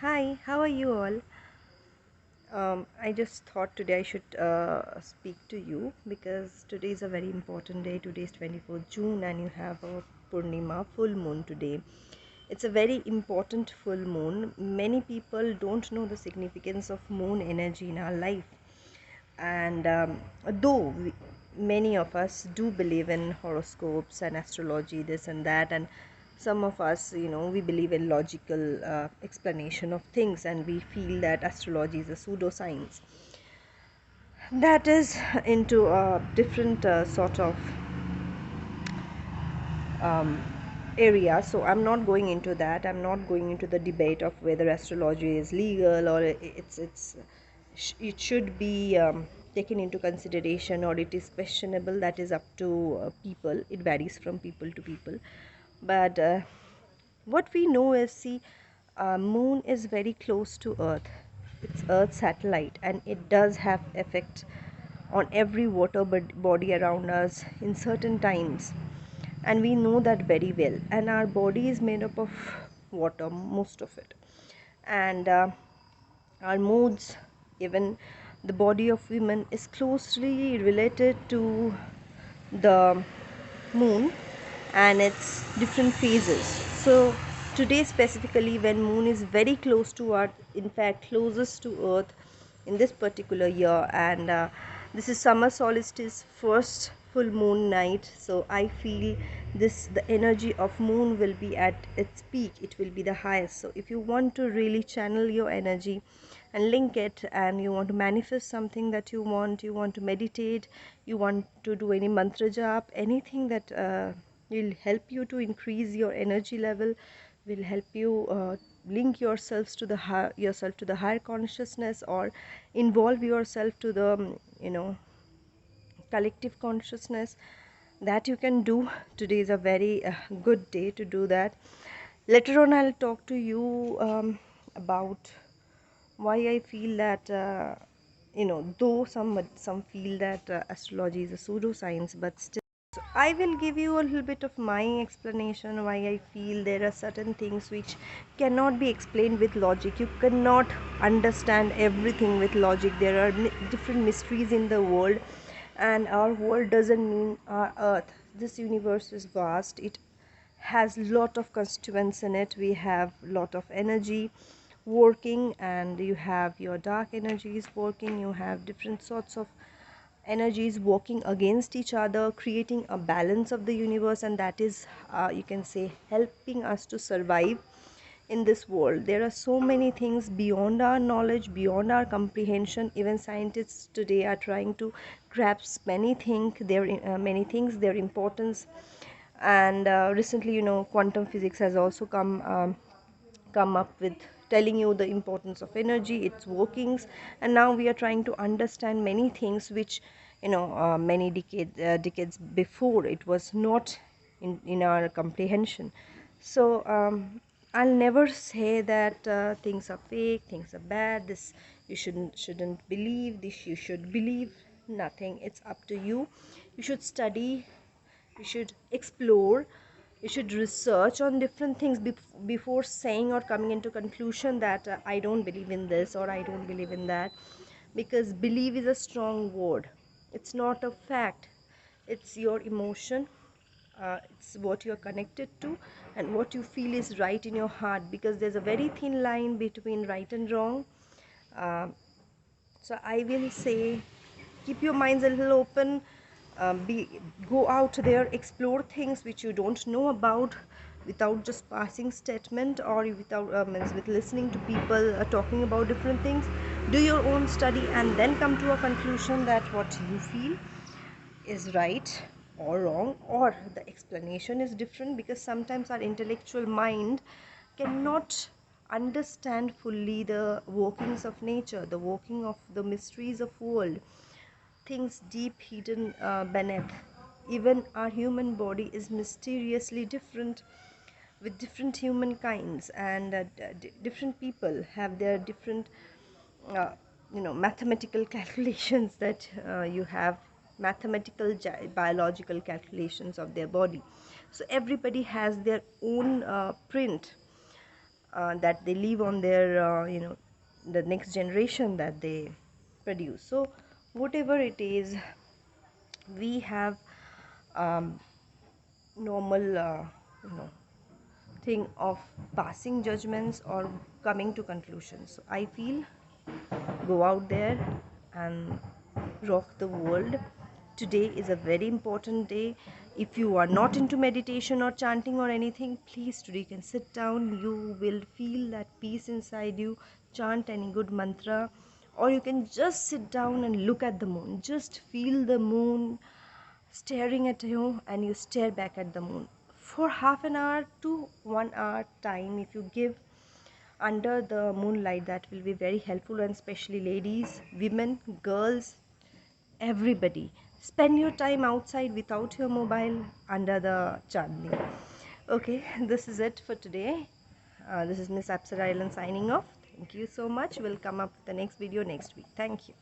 Hi, how are you all? I just thought today I should speak to you because today is a very important day. Today is 24th June and you have a Purnima full moon today. It's a very important full moon. Many people don't know the significance of moon energy in our life. And though many of us do believe in horoscopes and astrology, this and that, and some of us, we believe in logical explanation of things, and we feel that astrology is a pseudoscience that is into a different sort of um, area. So I'm not going into that. I'm not going into the debate of whether astrology is legal or it should be taken into consideration or it is questionable. That is up to people. It varies from people to people. But what we know is, see, moon is very close to earth. It's earth's satellite, and it does have effect on every water body around us in certain times, and we know that very well. And our body is made up of water, most of it. And our moods, even the body of women is closely related to the moon and its different phases. So today specifically, when moon is very close to earth, in fact closest to earth in this particular year, and this is summer solstice, first full moon night. So I feel the energy of moon will be at its peak, it will be the highest. So if you want to really channel your energy and link it, and you want to manifest something that you want to meditate, you want to do any mantra jap, anything that will help you to increase your energy level, will help you link yourselves to yourself to the higher consciousness, or involve yourself to the collective consciousness, that you can do. Today is a very good day to do that. Later on I'll talk to you about why I feel that though some feel that astrology is a pseudoscience, but still. So I will give you a little bit of my explanation why I feel there are certain things which cannot be explained with logic. You cannot understand everything with logic. There are different mysteries in the world, and our world doesn't mean our earth. This universe is vast. It has lot of constituents in it. We have lot of energy working, and you have your dark energies working. You have different sorts of energies working against each other, creating a balance of the universe, and that is you can say helping us to survive in this world. There are so many things beyond our knowledge, beyond our comprehension. Even scientists today are trying to grasp many things, their importance. And recently, quantum physics has also come up with telling you the importance of energy, its workings. And now we are trying to understand many things which many decades before it was not in our comprehension. So I'll never say that things are fake, things are bad, this you shouldn't believe, this you should believe. Nothing, it's up to you. You should study, you should explore, you should research on different things before saying or coming into conclusion that I don't believe in this or I don't believe in that. Because believe is a strong word, it's not a fact, it's your emotion. It's what you're connected to and what you feel is right in your heart, because there's a very thin line between right and wrong. uh, so I will say, keep your minds a little open. Go out there, explore things which you don't know about, without just passing statement, or without means with listening to people talking about different things. Do your own study and then come to a conclusion that what you feel is right or wrong, or the explanation is different. Because sometimes our intellectual mind cannot understand fully the workings of nature, the working of the mysteries of world, things deep hidden beneath. Even our human body is mysteriously different, with different human kinds, and different people have their different uh, mathematical calculations that you have mathematical biological calculations of their body. So everybody has their own print that they leave on their the next generation that they produce. So whatever it is, we have normal you know thing of passing judgments or coming to conclusions. So I feel, go out there and rock the world. Today is a very important day. If you are not into meditation or chanting or anything, please today you can sit down. You will feel that peace inside you. Chant any good mantra, or you can just sit down and look at the moon. Just feel the moon staring at you, and you stare back at the moon for half an hour to 1 hour time. If you give under the moonlight, that will be very helpful, and especially ladies, women, girls, everybody, spend your time outside without your mobile under the chandni. Okay, this is it for today. This is Miss Apsara Island signing off. Thank you so much. We'll come up with the next video next week. Thank you.